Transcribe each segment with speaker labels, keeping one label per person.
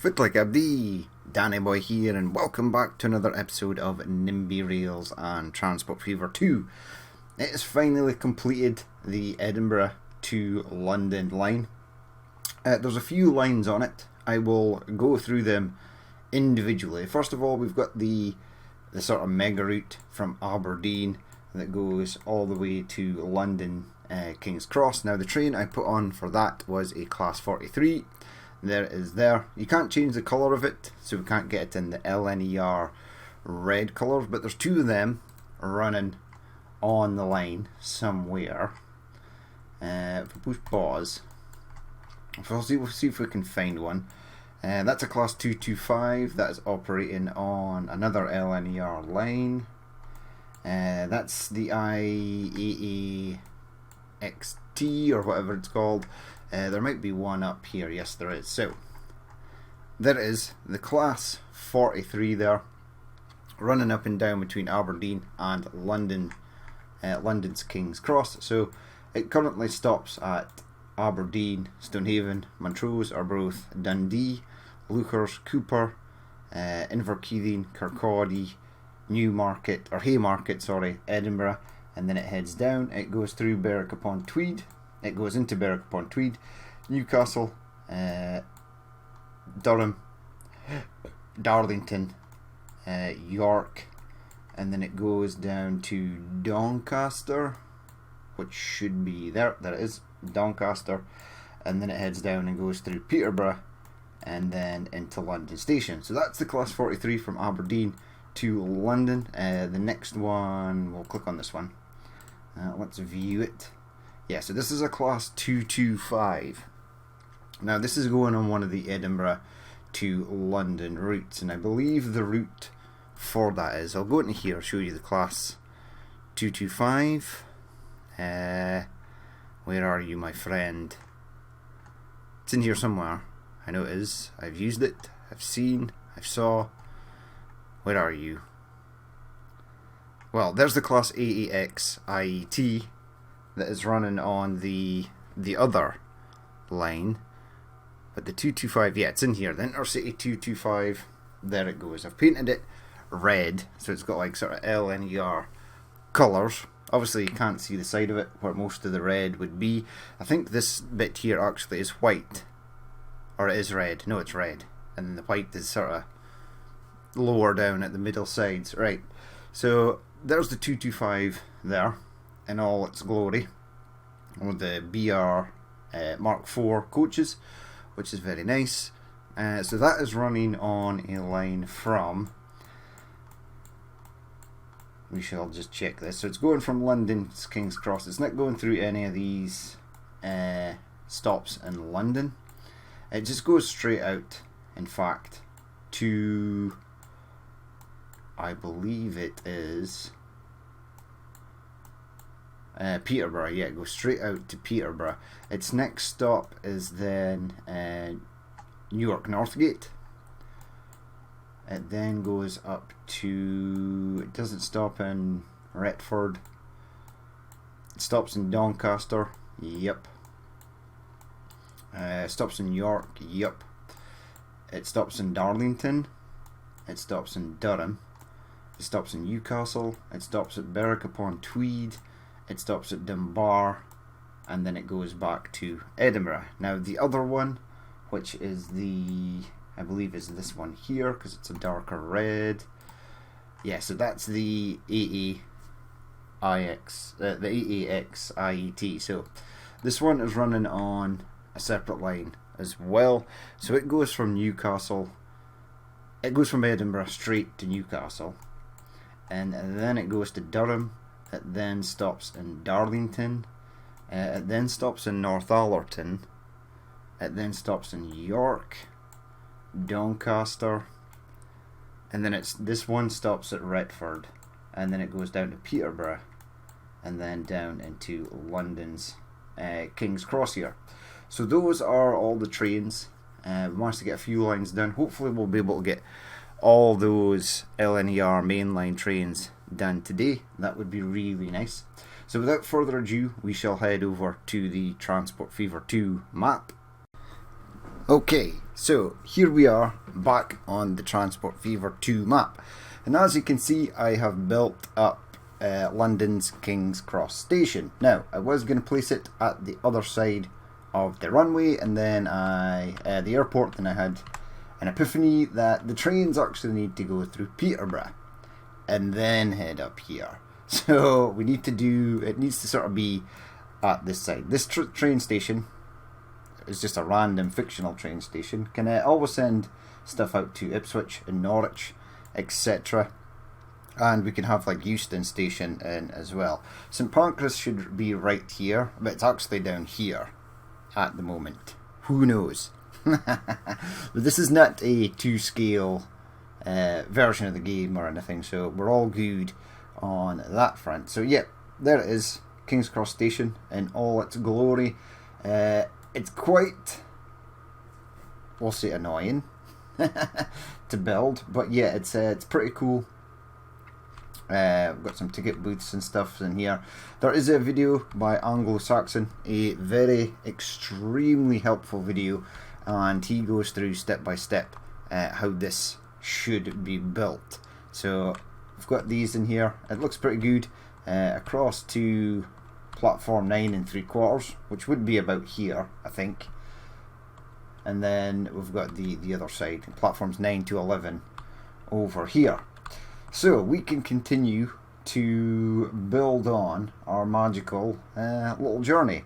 Speaker 1: Fit like Abdi, Danny Boy here, and welcome back to another episode of NIMBY Rails and Transport Fever 2. It has finally completed the Edinburgh to London line. There's a few lines on it. I will go through them individually. First of all, we've got the sort of mega route from Aberdeen that goes all the way to London King's Cross. Now the train I put on for that was a class 43. There it is there. You can't change the colour of it, so we can't get it in the LNER red colours, but there's two of them running on the line somewhere. If we push pause, we'll see if we can find one. That's a class 225 that is operating on another LNER line. That's the IAAXT or whatever it's called. There might be one up here. Yes, there is. So there is the class 43 there, running up and down between Aberdeen and London, London's King's Cross. So it currently stops at Aberdeen, Stonehaven, Montrose, Arbroath, Dundee, Leuchars, Cooper, Inverkeithing, Kirkcaldy, Haymarket, Edinburgh, and then it heads down. It goes through Berwick upon Tweed. It goes into Berwick upon Tweed, Newcastle, Durham, Darlington, York, and then it goes down to Doncaster, which should be there. There it is, Doncaster, and then it heads down and goes through Peterborough, and then into London Station. So that's the class 43 from Aberdeen to London. The next one, we'll click on this one. Let's view it. Yeah, so this is a class 225. Now this is going on one of the Edinburgh to London routes, and I believe the route for that is, I'll go into here, show you the class 225. Where are you, my friend? It's in here somewhere. I know it is. I've used it. I've seen. I've saw. Where are you? Well, there's the class AAX IET that is running on the other line, but the 225, yeah, it's in here, the Intercity 225. There it goes. I've painted it red, so it's got like sort of LNER colours. Obviously you can't see the side of it where most of the red would be. I think this bit here actually is white, or it is red. No, it's red, and then the white is sort of lower down at the middle sides. Right, so there's the 225 there in all its glory, with the BR Mark IV coaches, which is very nice. So that is running on a line from, we shall just check this, so it's going from London's King's Cross. It's not going through any of these stops in London. It just goes straight out, in fact, to, I believe it is Peterborough. Yeah, it goes straight out to Peterborough. Its next stop is then Newark Northgate. It then goes up to, it doesn't stop in Retford. It stops in Doncaster. Yep. Stops in York. Yep. It stops in Darlington. It stops in Durham. It stops in Newcastle. It stops at Berwick upon Tweed. It stops at Dunbar, and then it goes back to Edinburgh. Now the other one, which is I believe is this one here, because it's a darker red. Yeah, so that's the AAX IET. So this one is running on a separate line as well. So it goes from Newcastle, it goes from Edinburgh straight to Newcastle, and then it goes to Durham. It then stops in Darlington. It then stops in Northallerton. It then stops in York, Doncaster, and then this one stops at Retford, and then it goes down to Peterborough, and then down into London's King's Cross here. So those are all the trains. We managed to get a few lines done. Hopefully we'll be able to get all those LNER mainline trains done today. That would be really nice. So without further ado, we shall head over to the Transport Fever 2 map. Okay, So here we are back on the Transport Fever 2 map, and as you can see I have built up London's King's Cross station. Now I was going to place it at the other side of the runway and then the airport, then I had an epiphany that the trains actually need to go through Peterborough and then head up here. So we need to do, it needs to sort of be at this side. This train station is just a random fictional train station. Can always send stuff out to Ipswich and Norwich, etc. And we can have like Euston station in as well. St Pancras should be right here, but it's actually down here at the moment. Who knows? But this is not a 2-scale version of the game or anything, so we're all good on that front. So yeah, there it is, King's Cross station in all its glory. It's quite, we'll say, annoying to build, but yeah, it's pretty cool. We've got some ticket booths and stuff in here. There is a video by Anglo-Saxon, a very extremely helpful video, and he goes through step by step how this should be built. So we've got these in here. It looks pretty good. Across to platform 9 3/4, which would be about here, I think. And then we've got the other side, platforms 9 to 11 over here. So we can continue to build on our magical little journey.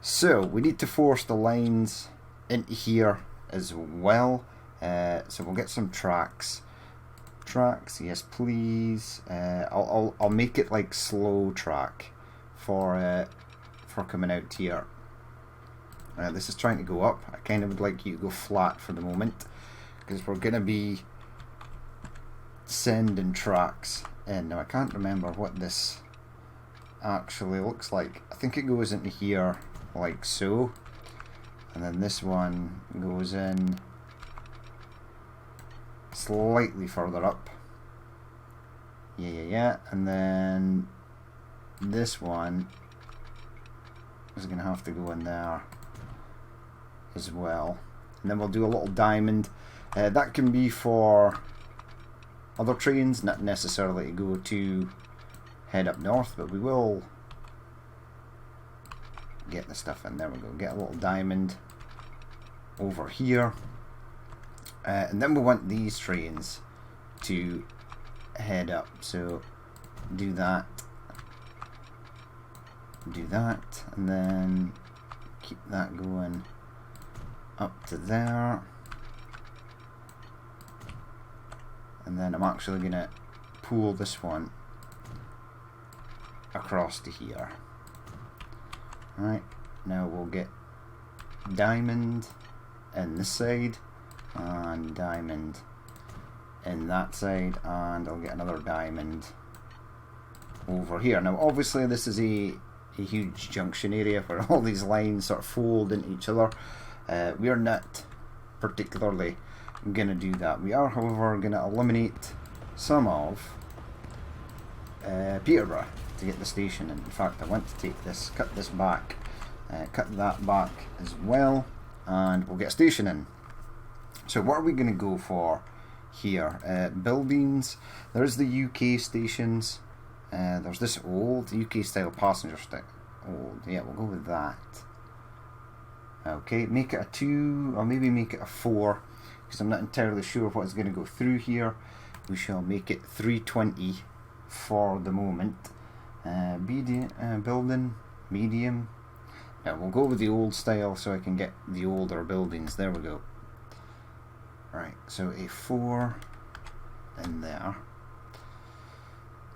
Speaker 1: So we need to force the lines into here as well. So we'll get some tracks. Tracks, yes please. I'll make it like slow track for coming out here. This is trying to go up. I kind of would like you to go flat for the moment, because we're going to be sending tracks in. Now I can't remember what this actually looks like. I think it goes into here like so, and then this one goes in slightly further up. Yeah, and then this one is going to have to go in there as well. And then we'll do a little diamond. That can be for other trains, not necessarily to go to head up north, but we will get the stuff in. There we go. Get a little diamond over here. And then we want these trains to head up. So do that. Do that, and then keep that going up to there. And then I'm actually going to pull this one across to here. Right, now we'll get diamond in this side and diamond in that side, and I'll get another diamond over here. Now obviously this is a huge junction area where all these lines sort of fold into each other. We are not particularly going to do that. We are, however, going to eliminate some of Peterborough to get the station. And in fact, I want to take this, cut this back, cut that back as well, and we'll get a station in. So what are we going to go for here? Buildings. There's the UK stations. There's this old UK style passenger stick. Old, yeah, we'll go with that. Okay, make it a 2, or maybe make it a 4, because I'm not entirely sure what is going to go through here. We shall make it 320 for the moment. Building, medium. Now we'll go with the old style so I can get the older buildings. There we go. Right, so a 4 in there.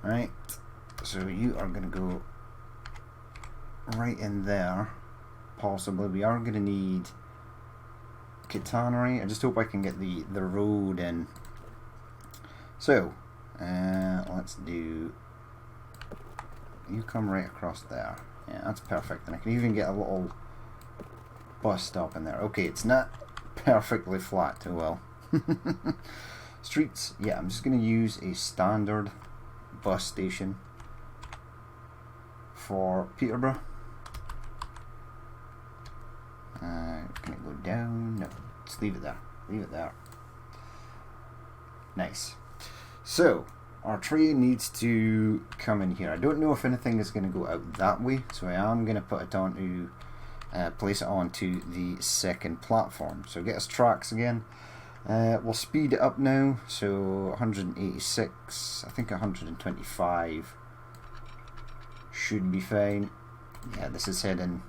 Speaker 1: Right, so you are going to go right in there. Possibly. We are going to need catenary. I just hope I can get the road in. So let's do, you come right across there. Yeah, that's perfect. And I can even get a little bus stop in there. Okay, it's not perfectly flat. Oh well. Streets. Yeah, I'm just going to use a standard bus station for Peterborough. Can it go down? No, Just leave it there. Leave it there. Nice. So, our train needs to come in here. I don't know if anything is going to go out that way, so I am going to put it onto, place it onto the second platform. So get us tracks again. We'll speed it up now, so 186, I think 125 should be fine. Yeah, this is heading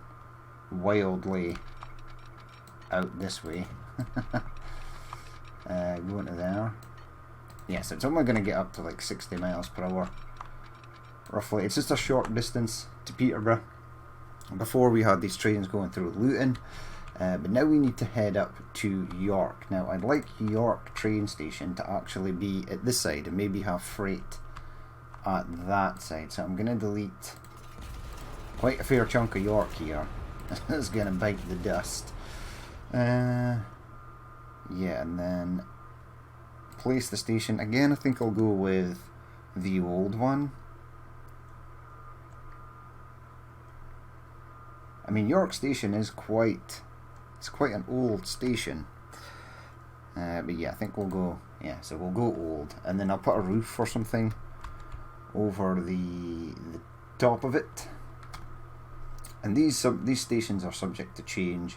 Speaker 1: wildly out this way. Going to there. Yes, it's only going to get up to like 60 miles per hour, roughly. It's just a short distance to Peterborough. Before we had these trains going through Luton, but now we need to head up to York. Now I'd like York train station to actually be at this side and maybe have freight at that side. So I'm going to delete quite a fair chunk of York here. It's going to bite the dust. Yeah, and then place the station. Again, I think I'll go with the old one. I mean, York Station is quite an old station. But yeah, I think we'll go, yeah, so we'll go old. And then I'll put a roof or something over the top of it. And these stations are subject to change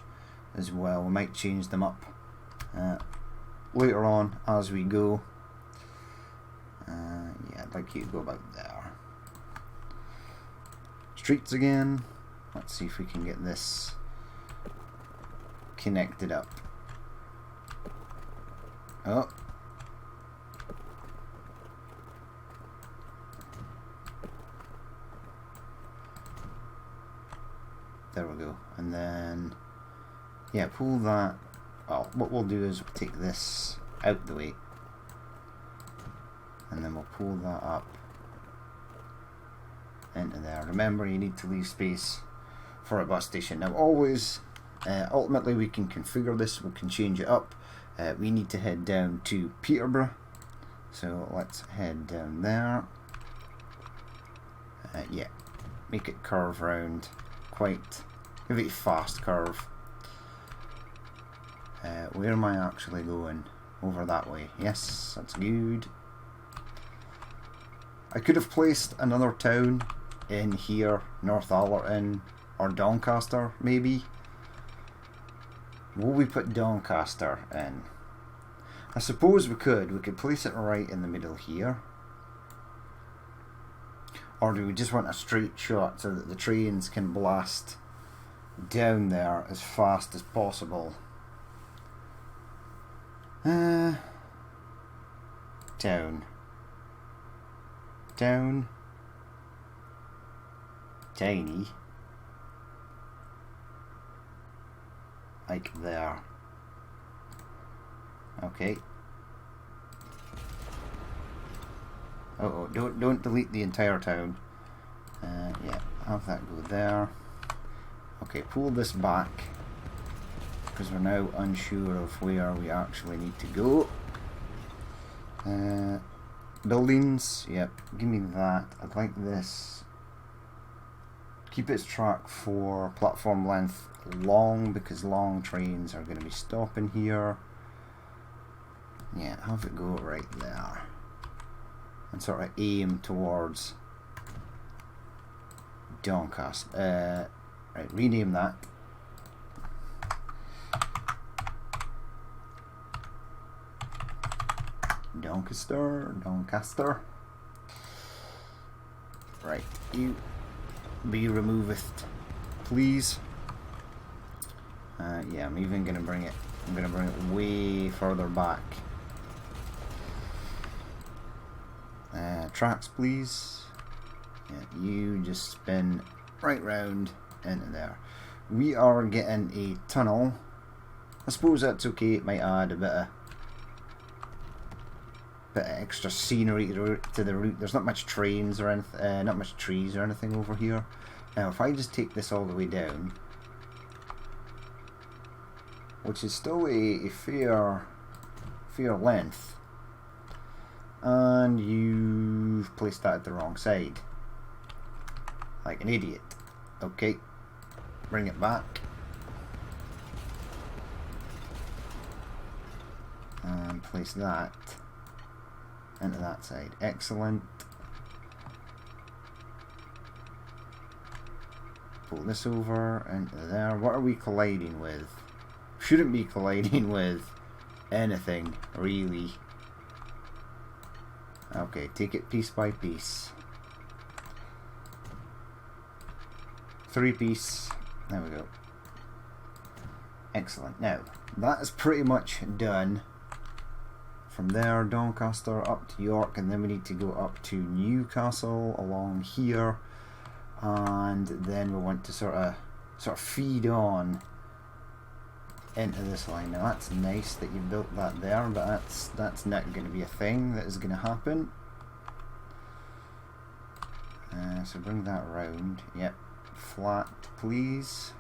Speaker 1: as well. We might change them up later on as we go. Yeah, I'd like you to go about there. Streets again. Let's see if we can get this connected up. Oh. There we go. And then, yeah, pull that. Well, what we'll do is we'll take this out the way. And then we'll pull that up into there. Remember, you need to leave space for a bus station. Now always, ultimately we can configure this, we can change it up. We need to head down to Peterborough, so let's head down there. Yeah, make it curve round, quite a very fast curve. Where am I actually going? Over that way. Yes, that's good. I could have placed another town in here, Northallerton or Doncaster, maybe. Will we put Doncaster in? I suppose we could place it right in the middle here. Or do we just want a straight shot so that the trains can blast down there as fast as possible? Down. Down. Tiny. Like there. Okay. Oh, don't delete the entire town. Yeah, have that go there. Okay, pull this back because we're now unsure of where we actually need to go. Buildings, yep, give me that. I'd like this. Keep its track for platform length long because long trains are going to be stopping here. Yeah, have it go right there. And sort of aim towards Doncaster. Right, rename that. Doncaster. Right, you be removeth, please. Yeah, I'm even gonna bring it. I'm gonna bring it way further back. Tracks, please. Yeah, you just spin right round into there. We are getting a tunnel. I suppose that's okay. It might add a bit of extra scenery to the route. There's not much trains or anything, not much trees or anything over here. Now, if I just take this all the way down, which is still a fair length, and you've placed that at the wrong side, like an idiot. Okay, bring it back. place that into that side. Excellent. Pull this over into there. What are we colliding with? Shouldn't be colliding with anything, really. Okay, take it piece by piece. 3 piece. There we go. Excellent. Now, that is pretty much done. From there, Doncaster up to York, and then we need to go up to Newcastle along here, and then we want to sort of feed on into this line. Now that's nice that you built that there, but that's not going to be a thing that is going to happen. So bring that round. Yep, flat, please.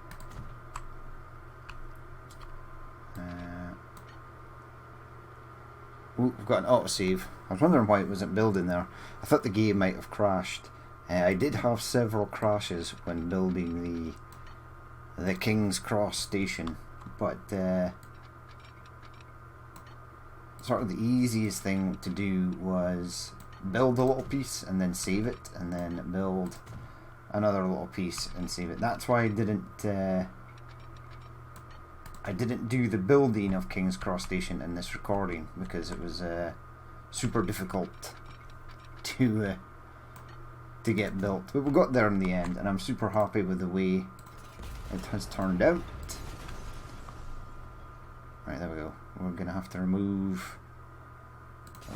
Speaker 1: Ooh, we've got an autosave. I was wondering why it wasn't building there. I thought the game might have crashed. I did have several crashes when building the King's Cross station, but sort of the easiest thing to do was build a little piece and then save it, and then build another little piece and save it. That's why I didn't do the building of King's Cross Station in this recording, because it was super difficult to get built. But we got there in the end, and I'm super happy with the way it has turned out. Right, there we go. We're going to have to remove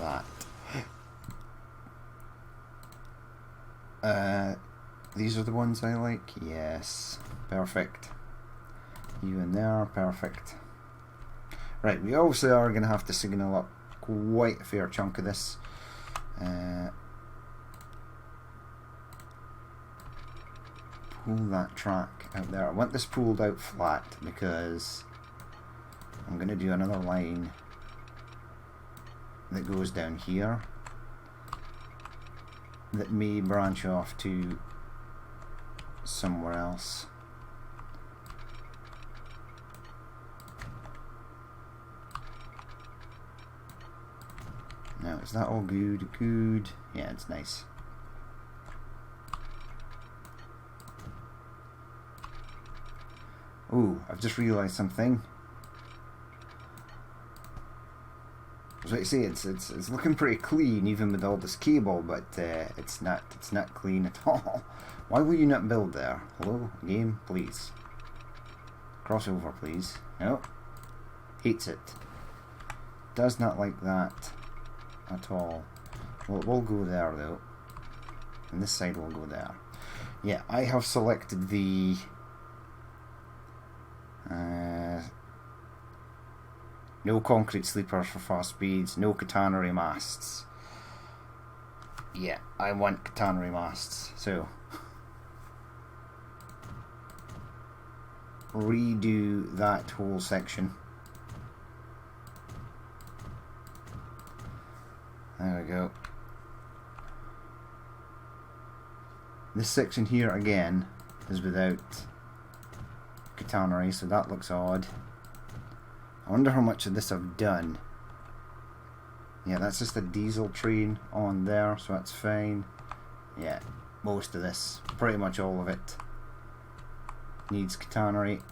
Speaker 1: that. These are the ones I like? Yes. Perfect. You in there, perfect. Right, we obviously are going to have to signal up quite a fair chunk of this. Pull that track out there. I want this pulled out flat because I'm going to do another line that goes down here that may branch off to somewhere else. Now, is that all good? Good. Yeah, it's nice. Ooh, I've just realised something. As I say, it's looking pretty clean even with all this cable, but it's not clean at all. Why will you not build there? Hello, game, please. Crossover, please. No. Hates it. Does not like that at all. Well, we'll go there though, and this side will go there. Yeah, I have selected the no concrete sleepers for fast speeds, no catenary masts. Yeah, I want catenary masts, so redo that whole section. There we go. This section here again is without catenary, so that looks odd. I wonder how much of this I've done. Yeah, that's just a diesel train on there, so that's fine. Yeah, most of this, pretty much all of it, needs catenary.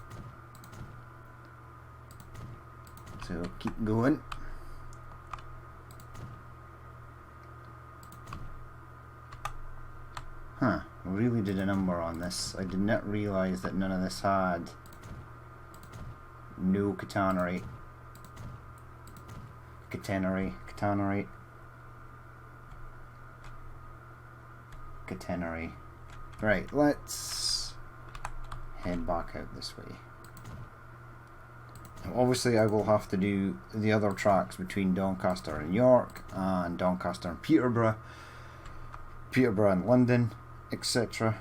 Speaker 1: So keep going. Huh, I really did a number on this. I did not realise that none of this had no catenary. Catenary. Right, let's head back out this way. Now, obviously I will have to do the other tracks between Doncaster and York, and Doncaster and Peterborough and London, etc.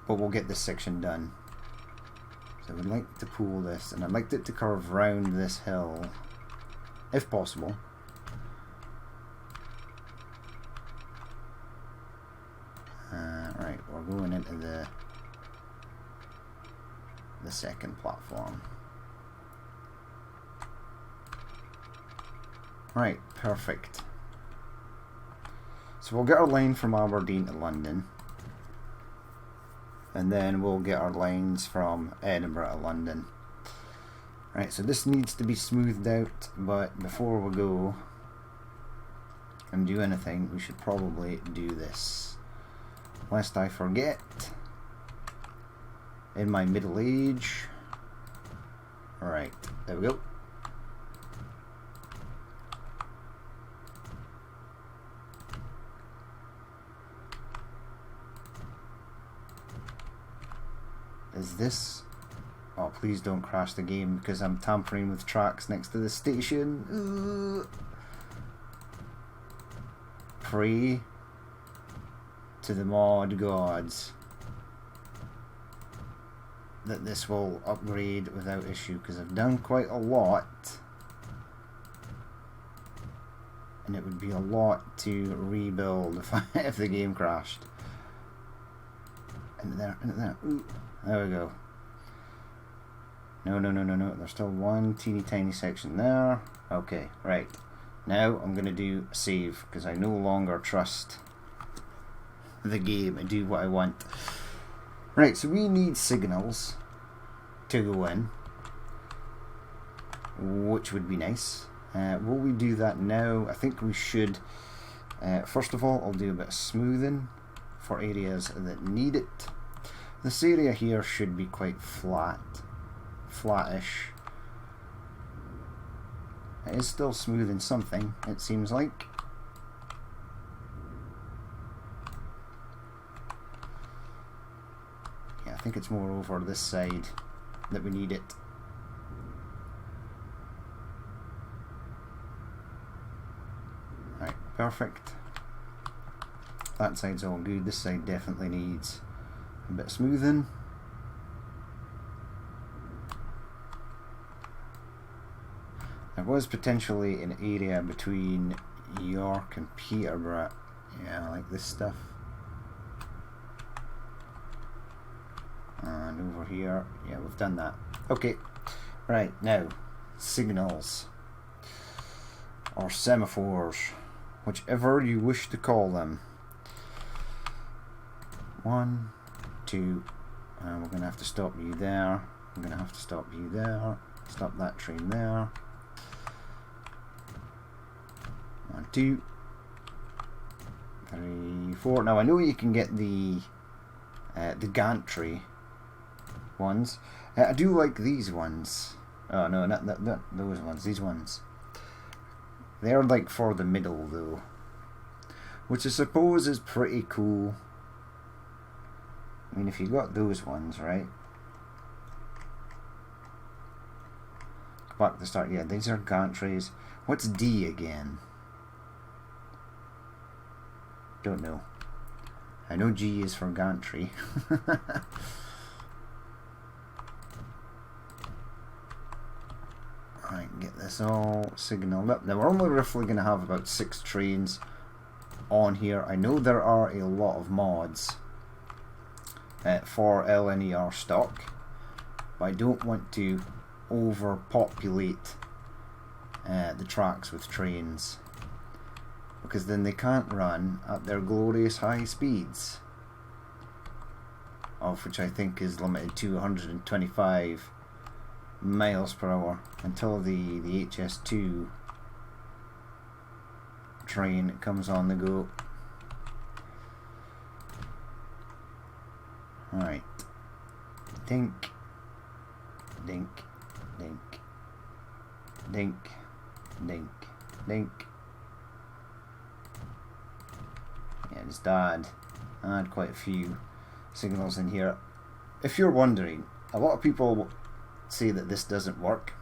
Speaker 1: But we'll get this section done. So I would like to pull this, and I'd like it to curve round this hill, if possible. Right, we're going into the second platform. Right, perfect. So we'll get our line from Aberdeen to London, and then we'll get our lines from Edinburgh to London. Right, so this needs to be smoothed out, but before we go and do anything, we should probably do this. Lest I forget, in my middle age. Alright, there we go. Is this... Oh, please don't crash the game because I'm tampering with tracks next to the station. Pray to the mod gods that this will upgrade without issue, because I've done quite a lot and it would be a lot to rebuild if the game crashed. Into there, into there. Ooh, there we go. No, there's still one teeny tiny section there. Okay, right. Now I'm going to do a save because I no longer trust the game and do what I want. Right, so we need signals to go in, which would be nice. Will we do that now? I think we should. First of all, I'll do a bit of smoothing for areas that need it. This area here should be quite flattish. It is still smoothing something, it seems like. Yeah, I think it's more over this side that we need it. Right, perfect. That side's all good. This side definitely needs a bit of smoothing. There was potentially an area between York and Peterborough. Yeah, I like this stuff. And over here, yeah, we've done that. Okay, right, now, signals. Or semaphores. Whichever you wish to call them. 1, 2, and we're going to have to stop you there. I'm going to have to stop you there. Stop that train there. 1, 2, 3, 4. Now I know you can get the gantry ones. I do like these ones. Oh no, not those ones. These ones. They're like for the middle though, which I suppose is pretty cool. I mean, if you got those ones, right? Go back to the start. Yeah, these are gantries. What's D again? Don't know. I know G is for gantry. Right, get this all signaled up. Now we're only roughly going to have about 6 trains on here. I know there are a lot of mods for LNER stock, but I don't want to overpopulate the tracks with trains, because then they can't run at their glorious high speeds, of which I think is limited to 125 miles per hour until the HS2 train comes on the go. Right, dink, dink, dink, dink, dink, dink. Yeah, just add quite a few signals in here. If you're wondering, a lot of people say that this doesn't work.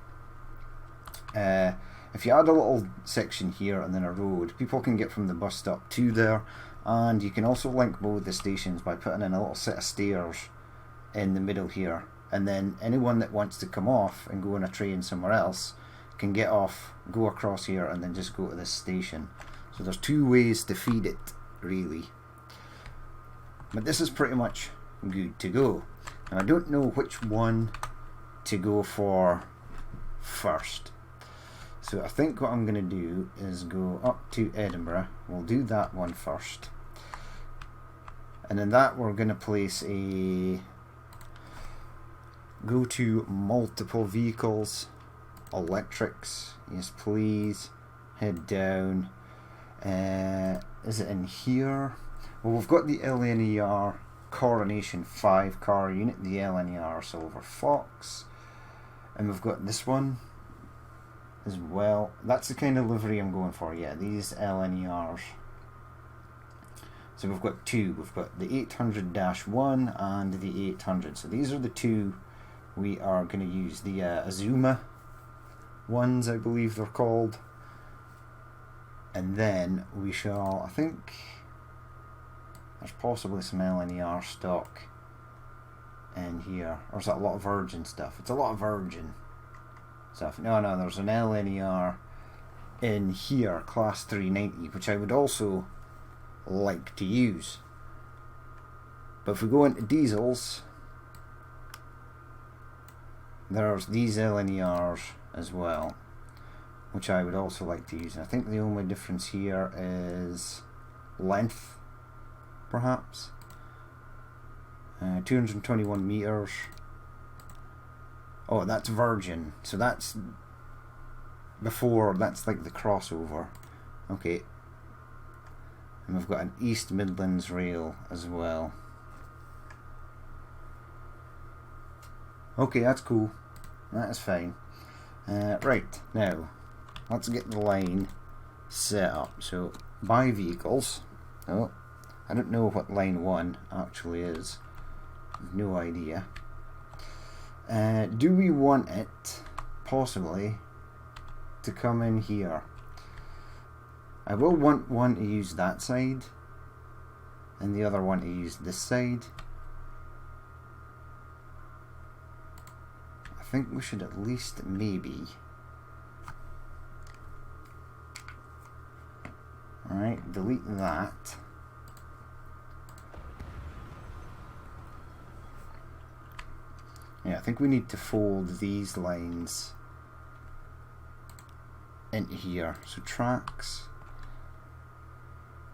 Speaker 1: If you add a little section here and then a road, people can get from the bus stop to there, and you can also link both the stations by putting in a little set of stairs in the middle here, and then anyone that wants to come off and go on a train somewhere else can get off, go across here, and then just go to this station. So there's 2 ways to feed it, really. But this is pretty much good to go. Now I don't know which one to go for first. So I think what I'm going to do is go up to Edinburgh. We'll do that one first. And in that we're going to place a go to multiple vehicles, electrics, yes please, head down. Is it in here? Well, we've got the LNER Coronation 5 car unit, the LNER Silver Fox, and we've got this one as well. That's the kind of livery I'm going for, yeah, these LNERs. So we've got two. We've got the 800-1 and the 800. So these are the two we are going to use. The Azuma ones, I believe they're called. And then we shall, I think, there's possibly some LNER stock in here. Or is that a lot of Virgin stuff? It's a lot of Virgin stuff. No, there's an LNER in here, Class 390, which I would also like to use. But if we go into diesels, there's these LNERs as well, which I would also like to use. And I think the only difference here is length, perhaps. 221 meters. Oh, that's Virgin, so that's before, that's like the crossover. Okay. And we've got an East Midlands rail as well. Okay, that's cool. That is fine. Right, now let's get the line set up. So, buy vehicles. Oh, I don't know what line 1 actually is. No idea. Do we want it, possibly, to come in here? I will want one to use that side, and the other one to use this side. I think we should at least maybe. Alright, delete that. Yeah, I think we need to fold these lines into here. So tracks.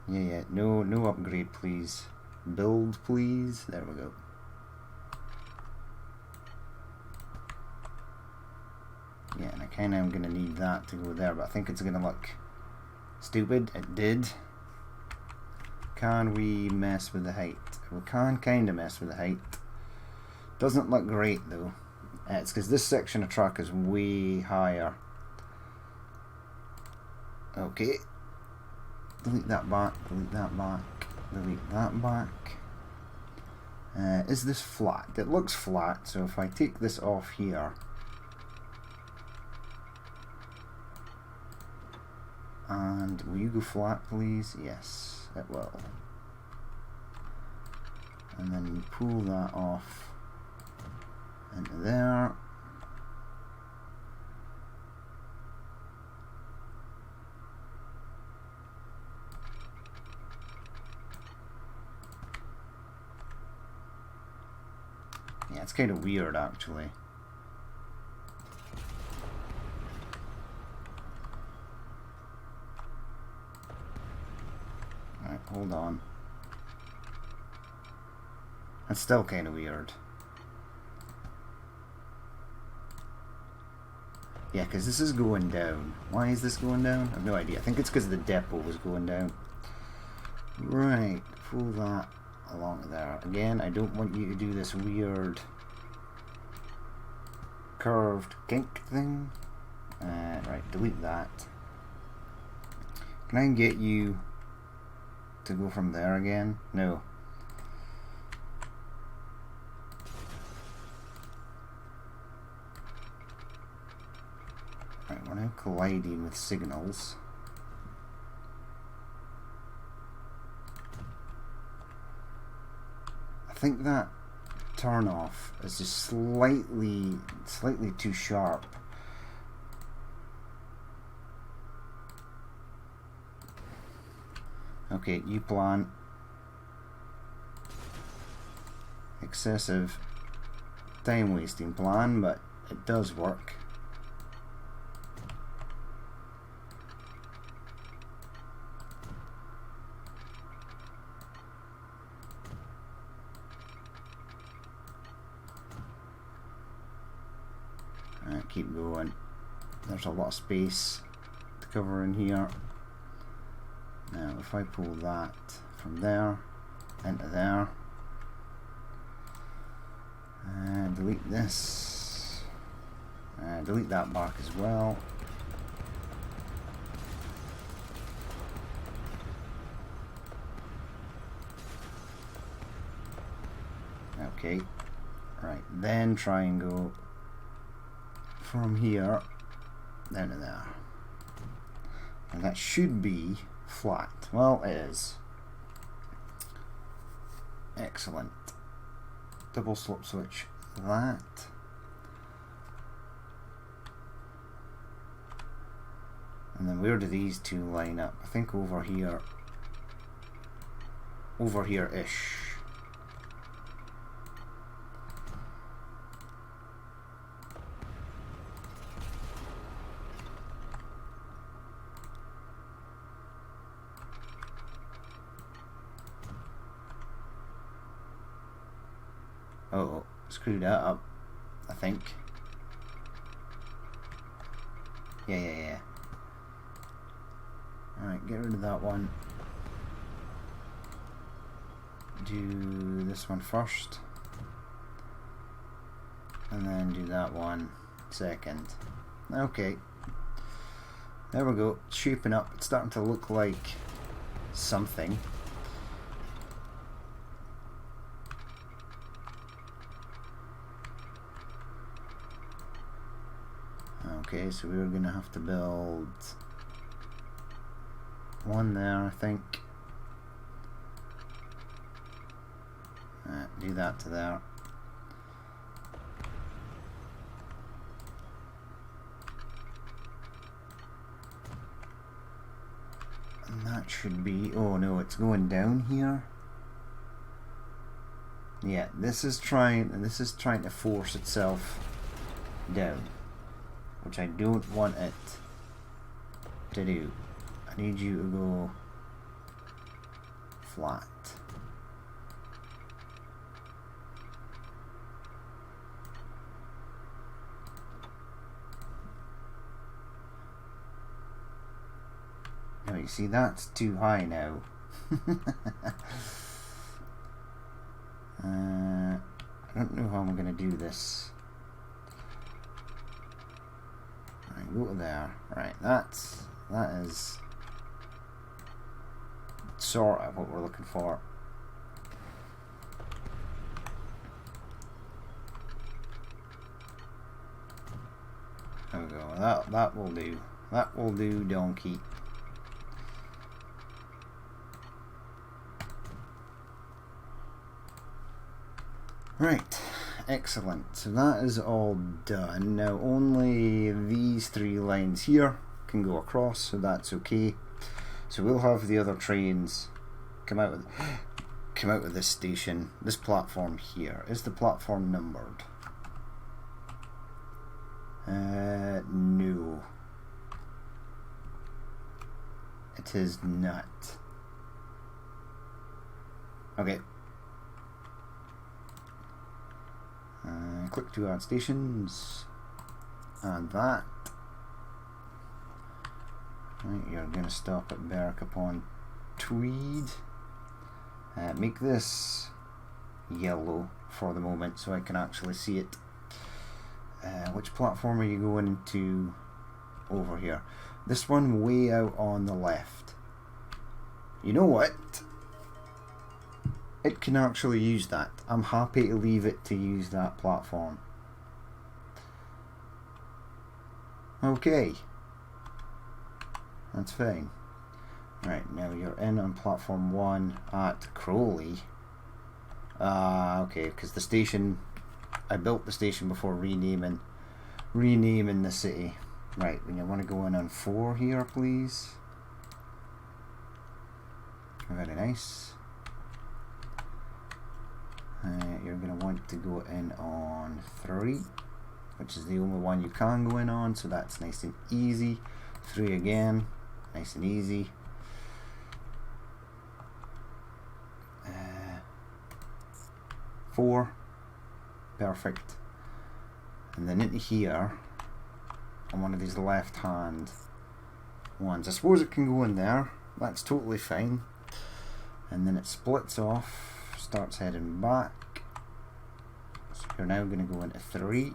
Speaker 1: Yeah, no upgrade please. Build please. There we go. Yeah, and I kinda am gonna need that to go there, but I think it's gonna look stupid. It did. Can we mess with the height? We can kinda mess with the height. Doesn't look great though. It's because this section of track is way higher. Okay. Delete that back, delete that back, delete that back. Is this flat? It looks flat, so if I take this off here, and will you go flat please? Yes, it will. And then you pull that off into there. Yeah, it's kind of weird actually. Alright, hold on. That's still kind of weird. Yeah, because this is going down. Why is this going down? I have no idea. I think it's because the depot was going down. Right, pull that along there. Again, I don't want you to do this weird curved kink thing. Right, delete that. Can I get you to go from there again? No. Right, we're now colliding with signals. I think that turn off is just slightly too sharp. Okay, you plan. Excessive time wasting plan, but it does work. keep going. There's a lot of space to cover in here. Now if I pull that from there into there, and delete this, and delete that back as well. Okay, right, then try and go from here down to there, and that should be flat. Well, it is. Excellent. Double slope switch that. And then where do these two line up? I think over here. Over here-ish. Oh, screwed that up, I think. Yeah. Alright, get rid of that one. Do this one first. And then do that one second. Okay. There we go. It's shaping up. It's starting to look like something. Okay, so we're going to have to build one there, I think. Do that to there. And that should be... oh no, it's going down here. Yeah, this is trying to force itself down, which I don't want it to do. I need you to go flat. Now you see that's too high now. I don't know how I'm going to do this. Right, go to there. Right, that is sort of what we're looking for. There we go. That will do. That will do, donkey. Right, excellent. So that is all done. Now only these three lines here can go across, so that's okay. So we'll have the other trains come out of this station. This platform here. Is the platform numbered? No. It is not. Okay. Click to add stations. Add that. Right, you're going to stop at Berwick upon Tweed. Make this yellow for the moment so I can actually see it. Which platform are you going to over here? This one way out on the left. You know what? It can actually use that. I'm happy to leave it to use that platform. Okay. That's fine. Right, now you're in on platform 1 at Crowley. Okay, because the station, I built the station before renaming the city. Right, when you want to go in on 4 here, please. Very nice. You're going to want to go in on 3, which is the only one you can go in on, so that's nice and easy. 3 again, nice and easy. 4, perfect. And then into here, on one of these left hand ones. I suppose it can go in there, that's totally fine. And then it splits off, starts heading back. So you're now going to go into 3.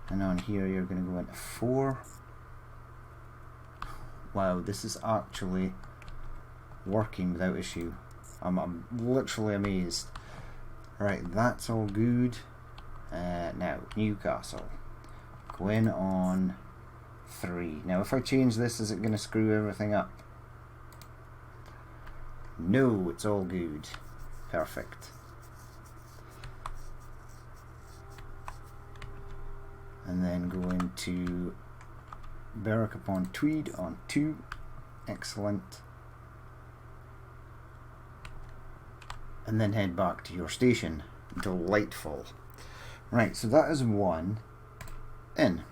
Speaker 1: And on here you're going to go into 4. Wow, this is actually working without issue. I'm literally amazed. Right, that's all good. Now, Newcastle. Go in on 3. Now, if I change this, is it going to screw everything up? No, it's all good. Perfect. And then go into Berwick upon Tweed on 2. Excellent. And then head back to your station. Delightful. Right, so that is 1 in.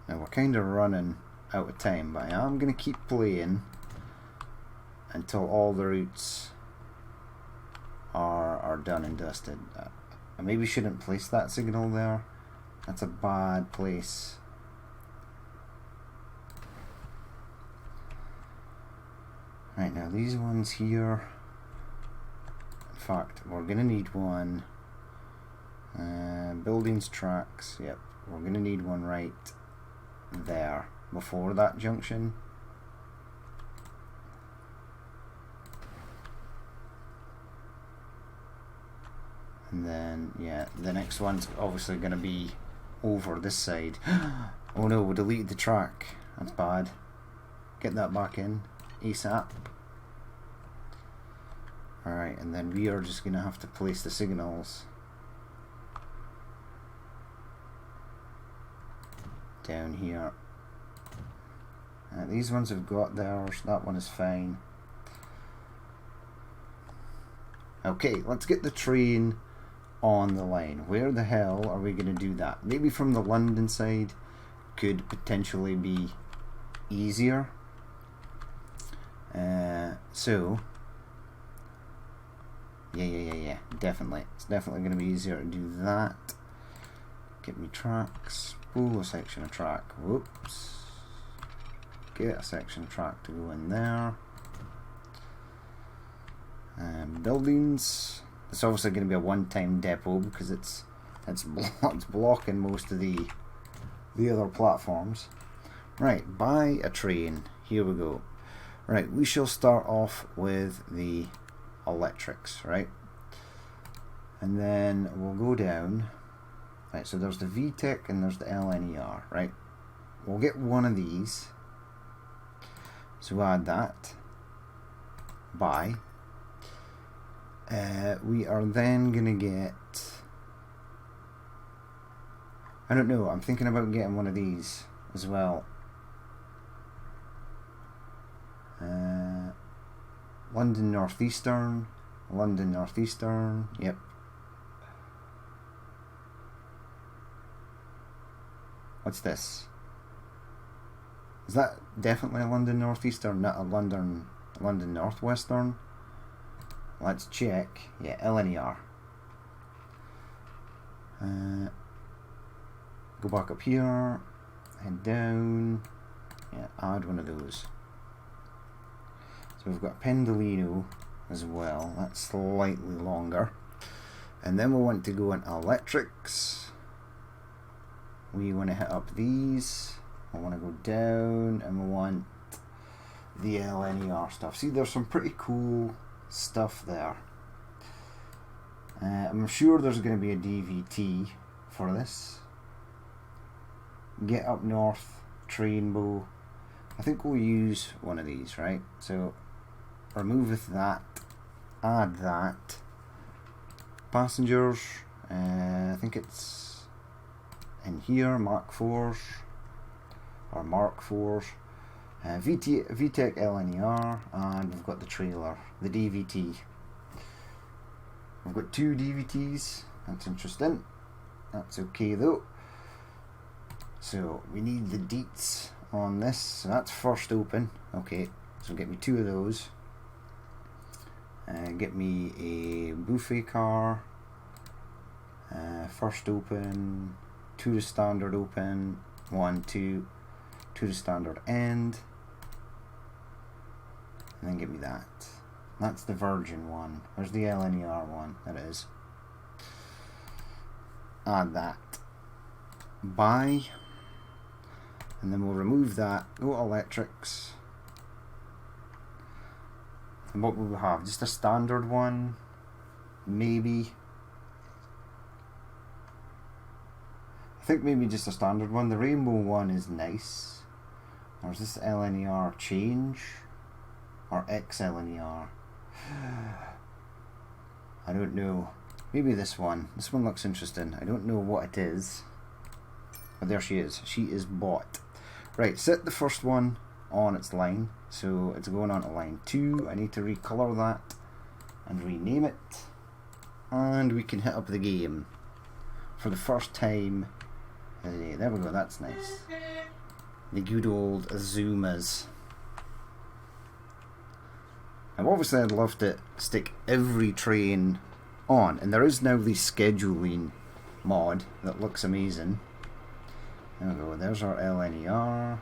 Speaker 1: Now we're kind of running out of time, but I am going to keep playing until all the routes are done and dusted. I maybe shouldn't place that signal there. That's a bad place. Right, now these ones here, in fact we're going to need one. Buildings, tracks, yep, we're going to need one right there before that junction. And then, yeah, the next one's obviously going to be over this side. Oh no, we deleted the track. That's bad. Get that back in ASAP. Alright, and then we are just going to have to place the signals down here. These ones have got theirs, that one is fine. Okay, let's get the train on the line. Where the hell are we going to do that? Maybe from the London side could potentially be easier. So yeah, definitely. It's definitely going to be easier to do that. Get me tracks. Pull a section of track. Whoops. Get a section of track to go in there. Buildings. It's obviously going to be a one-time depot because it's blocking most of the other platforms. Right, buy a train. Here we go. Right, we shall start off with the electrics, right? And then we'll go down. Right, so there's the VTEC and there's the LNER, right? We'll get one of these. So add that. Buy. We are then going to get... I don't know, I'm thinking about getting one of these as well. London Northeastern. London Northeastern, yep. What's this? Is that definitely a London Northeastern, not a London Northwestern? Let's check. Yeah, LNER. Go back up here, head down. Yeah, add one of those. So we've got Pendolino as well. That's slightly longer. And then we want to go into electrics. We want to hit up these. I want to go down, and we want the LNER stuff. See, there's some pretty cool stuff there. I'm sure there's going to be a DVT for this. Get up north, Trainbow. I think we'll use one of these, right? So remove that, add that. Passengers, I think it's in here, Mark 4s or Mark 4s. VTEC LNER, and we've got the trailer, the DVT. We've got 2 DVTs, that's interesting. That's okay though. So we need the deets on this, so that's first open. Okay, so get me 2 of those. Get me a buffet car. First open, 2 to standard open, 1, 2, 2 to standard end, and then get me that. That's the Virgin one. Where's the LNER one? There it is. Add that. Buy. And then we'll remove that. Go to electrics. And what will we have? Just a standard one? Maybe. I think maybe just a standard one. The rainbow one is nice. Or is this LNER change? Or XLNER? I don't know. Maybe this one. This one looks interesting. I don't know what it is. But there she is. She is bought. Right, set the first one on its line. So it's going on to line 2. I need to recolor that and rename it. And we can hit up the game for the first time. There we go, that's nice. The good old Azumas. Now obviously I'd love to stick every train on, and there is now the scheduling mod that looks amazing. There we go, there's our LNER.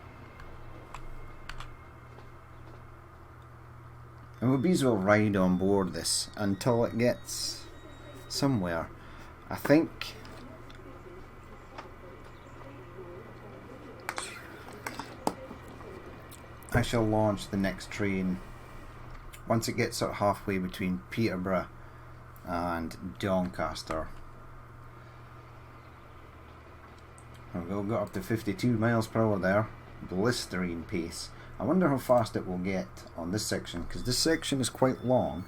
Speaker 1: And we'll be as well ride on board this until it gets somewhere. I think I shall launch the next train once it gets sort of halfway between Peterborough and Doncaster. There we go, got up to 52 miles per hour there. Blistering pace. I wonder how fast it will get on this section, because this section is quite long.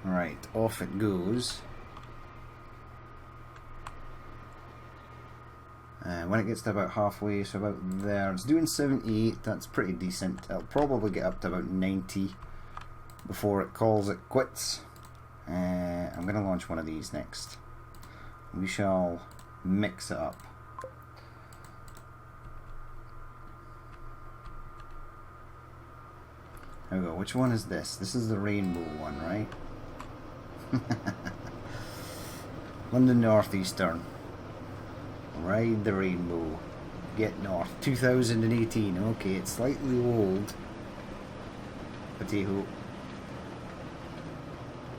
Speaker 1: Right, off it goes. When it gets to about halfway, so about there, it's doing 78, that's pretty decent. It'll probably get up to about 90 before it calls it quits. I'm going to launch one of these next. We shall mix it up. There we go, which one is this? This is the rainbow one, right? London North Eastern. Ride the rainbow. Get north. 2018. Okay, it's slightly old. But hey ho.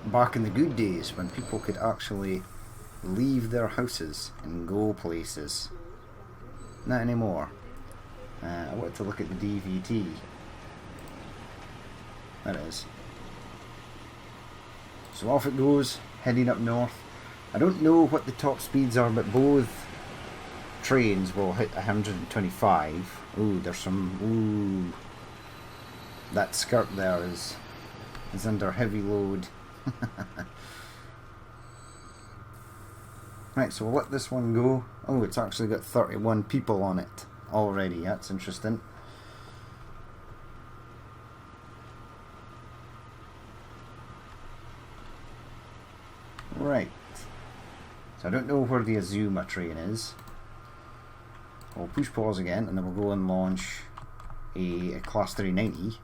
Speaker 1: Back in the good days when people could actually leave their houses and go places. Not anymore. I wanted to look at the DVT. There it is. So off it goes, heading up north. I don't know what the top speeds are, but both trains will hit 125. Ooh, there's some... Ooh. That skirt there is under heavy load. Right, so we'll let this one go. Oh, it's actually got 31 people on it already. That's interesting. Right. So I don't know where the Azuma train is. We'll push pause again, and then we'll go and launch a Class 390.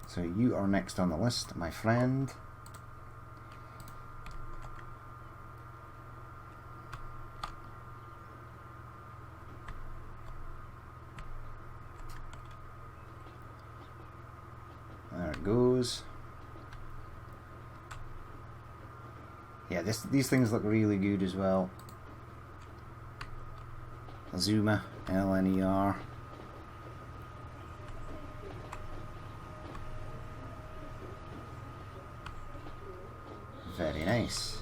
Speaker 1: So you are next on the list, my friend. There it goes. Yeah, these things look really good as well. Azuma, LNER. Very nice.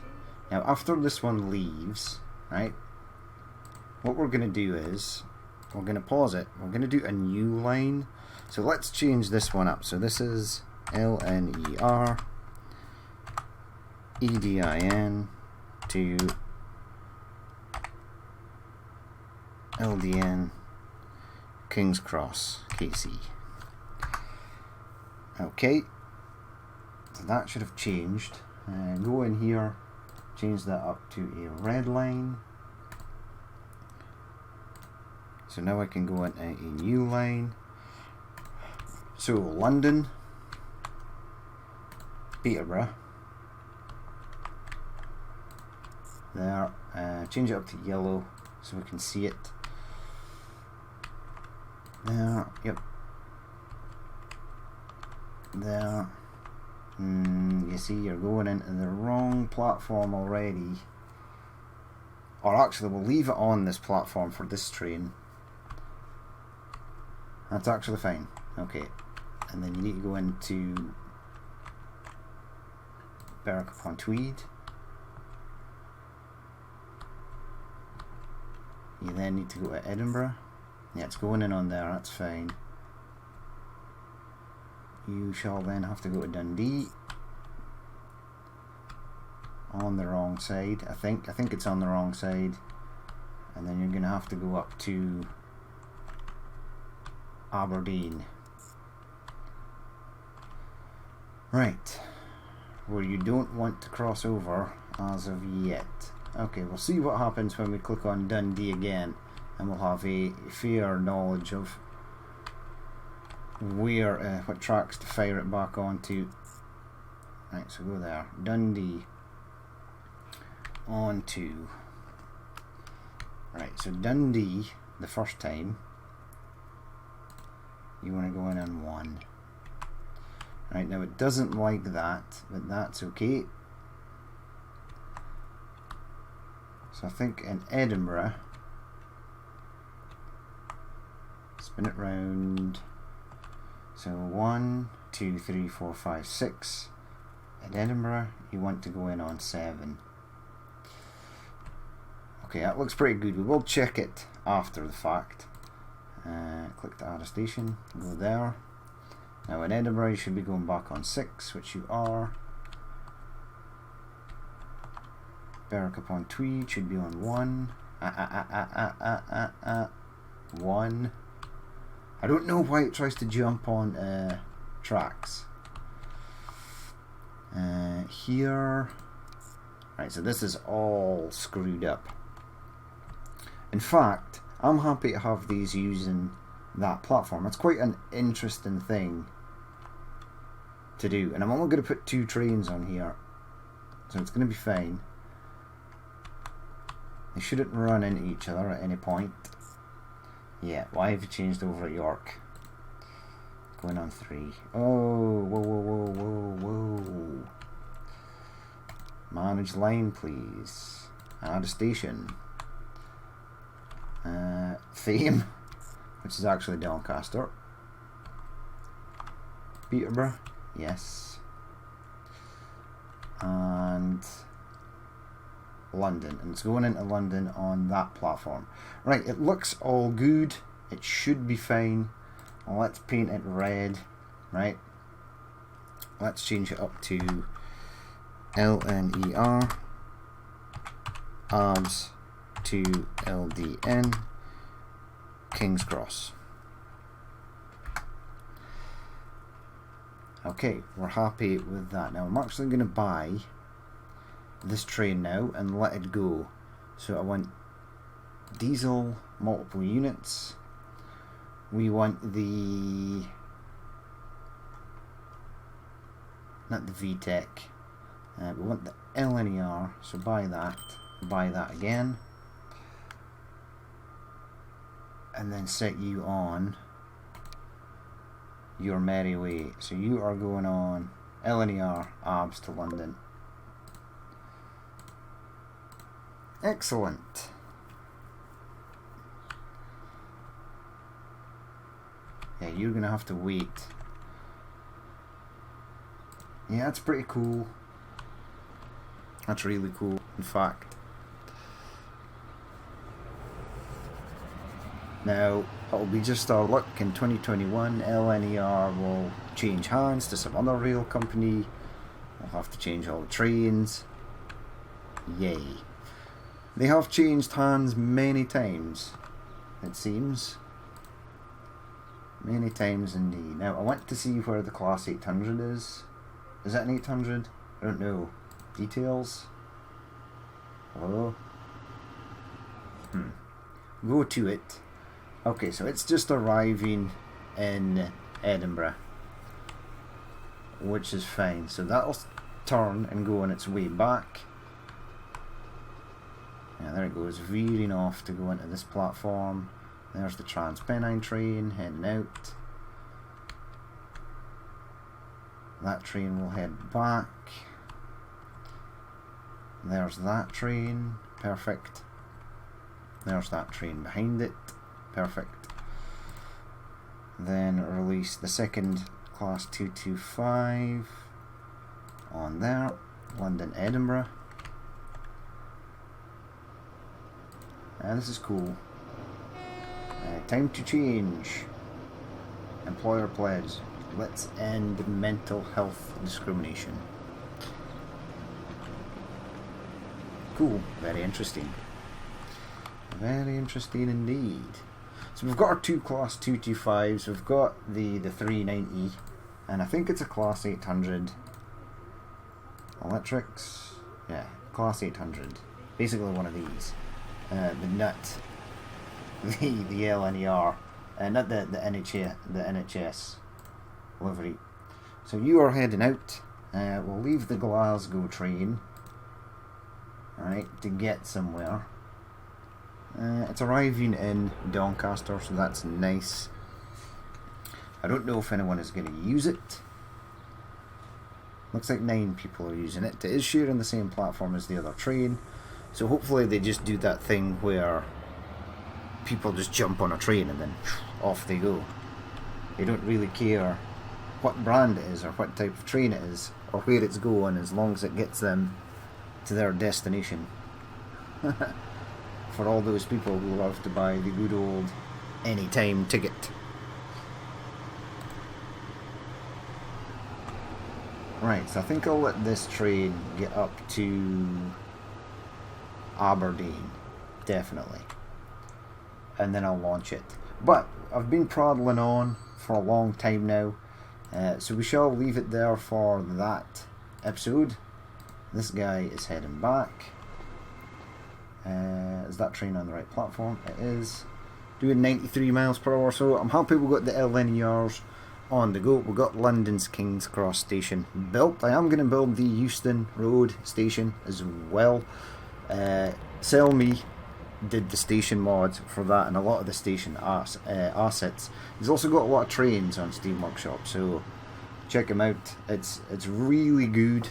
Speaker 1: Now after this one leaves, right, what we're going to do is, we're going to pause it, we're going to do a new line. So let's change this one up. So this is LNER EDIN to LDN King's Cross KC. Okay, so that should have changed. Go in here, change that up to a red line. So now I can go into a new line. So London, Peterborough, there, change it up to yellow so we can see it. There, yep. There. You see, you're going into the wrong platform already. Or actually, we'll leave it on this platform for this train. That's actually fine. Okay. And then you need to go into Berwick-upon-Tweed. You then need to go to Edinburgh. Yeah, it's going in on there, that's fine. You shall then have to go to Dundee. On the wrong side, I think it's on the wrong side. And then you're going to have to go up to Aberdeen. Right, where you don't want to cross over as of yet. Okay, we'll see what happens when we click on Dundee again, and we'll have a fair knowledge of where, what tracks to fire it back onto. Right, so go there, Dundee, onto. Right, so Dundee, the first time, you want to go in on 1. Right, now it doesn't like that, but that's okay. So I think in Edinburgh, spin it round. So 1, 2, 3, 4, 5, 6. At Edinburgh, you want to go in on 7. Okay, that looks pretty good. We will check it after the fact. Click to add a station, go there. Now in Edinburgh, you should be going back on 6, which you are. Berwick-upon-Tweed should be on 1. 1. I don't know why it tries to jump on tracks. Here. Right, so this is all screwed up. In fact, I'm happy to have these using that platform. It's quite an interesting thing to do. And I'm only going to put 2 trains on here, so it's going to be fine. They shouldn't run into each other at any point. Yeah, why have you changed over at York? Going on 3. Oh, whoa, whoa, whoa, whoa, whoa. Manage line, please. Add a station. Fame, which is actually Doncaster. Peterborough, yes. And London, and it's going into London on that platform. Right, it looks all good. It should be fine. Well, let's paint it red. Right, let's change it up to LNER, ABS to LDN, King's Cross. Okay, we're happy with that. Now I'm actually going to buy this train now and let it go. So I want diesel, multiple units. We want the, not the VTEC, we want the LNER, so buy that again, and then set you on your merry way. So you are going on LNER ABS to London. Excellent. Yeah, you're gonna have to wait. Yeah, that's pretty cool. That's really cool, in fact. Now, it'll be just our luck in 2021. LNER will change hands to some other rail company. We'll have to change all the trains. Yay. They have changed hands many times, it seems. Many times indeed. Now, I want to see where the Class 800 is. Is that an 800? I don't know. Details? Hello? Go to it. Okay, so it's just arriving in Edinburgh, which is fine. So that'll turn and go on its way back. Yeah, there it goes, veering off to go into this platform. There's the Transpennine train heading out. That train will head back. There's that train, perfect. There's that train behind it, perfect. Then release the second class 225 on there, London, Edinburgh. And this is cool. Time to change. Employer pledge. Let's end mental health discrimination. Cool. Very interesting. Very interesting indeed. So we've got our two class 225s. We've got the 390, and I think it's a class 800 electrics. Yeah, class 800. Basically one of these. The nut, the LNER, not the NHS livery. So you are heading out. We'll leave the Glasgow train, right, to get somewhere. It's arriving in Doncaster, so that's nice. I don't know if anyone is going to use it. Looks like 9 people are using it. It is sharing the same platform as the other train. So hopefully they just do that thing where people just jump on a train and then off they go. They don't really care what brand it is or what type of train it is or where it's going, as long as it gets them to their destination. For all those people who love to buy the good old anytime ticket. Right, so I think I'll let this train get up to Aberdeen, definitely, and then I'll launch it. But I've been prattling on for a long time now, so we shall leave it there for that episode. This guy is heading back. Is that train on the right platform? It is. Doing 93 miles per hour, so I'm happy we've got the LNERs on the go. We've got London's King's Cross station built. I am going to build the Euston Road station as well. Sell Me did the station mod for that and a lot of the station assets. He's also got a lot of trains on Steam Workshop, so check him out. It's really good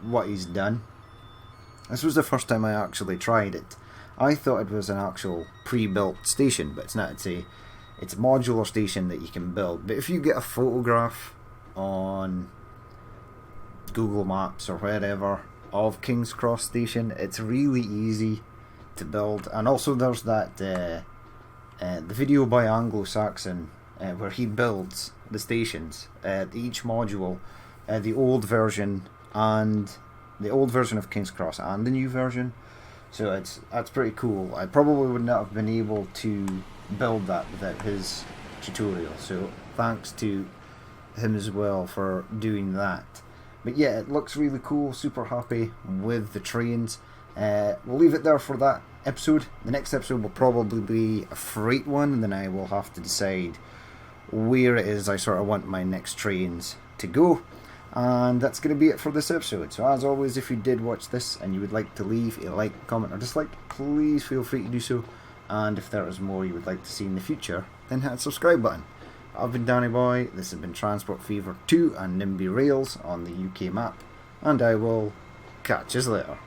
Speaker 1: what he's done. This was the first time I actually tried it. I thought it was an actual pre-built station, but it's not. It's a modular station that you can build. But if you get a photograph on Google Maps or wherever of King's Cross station, it's really easy to build. And also there's that the video by Anglo-Saxon where he builds the stations, each module, the old version of King's Cross and the new version. So that's pretty cool. I probably would not have been able to build that without his tutorial, so thanks to him as well for doing that. But yeah, it looks really cool. Super happy with the trains. We'll leave it there for that episode. The next episode will probably be a freight one, and then I will have to decide where it is I sort of want my next trains to go. And that's going to be it for this episode. So as always, if you did watch this and you would like to leave a like, comment or dislike, please feel free to do so. And if there is more you would like to see in the future, then hit the subscribe button. I've been Danny Boy, this has been Transport Fever 2 and NIMBY Rails on the UK map, and I will catch you later.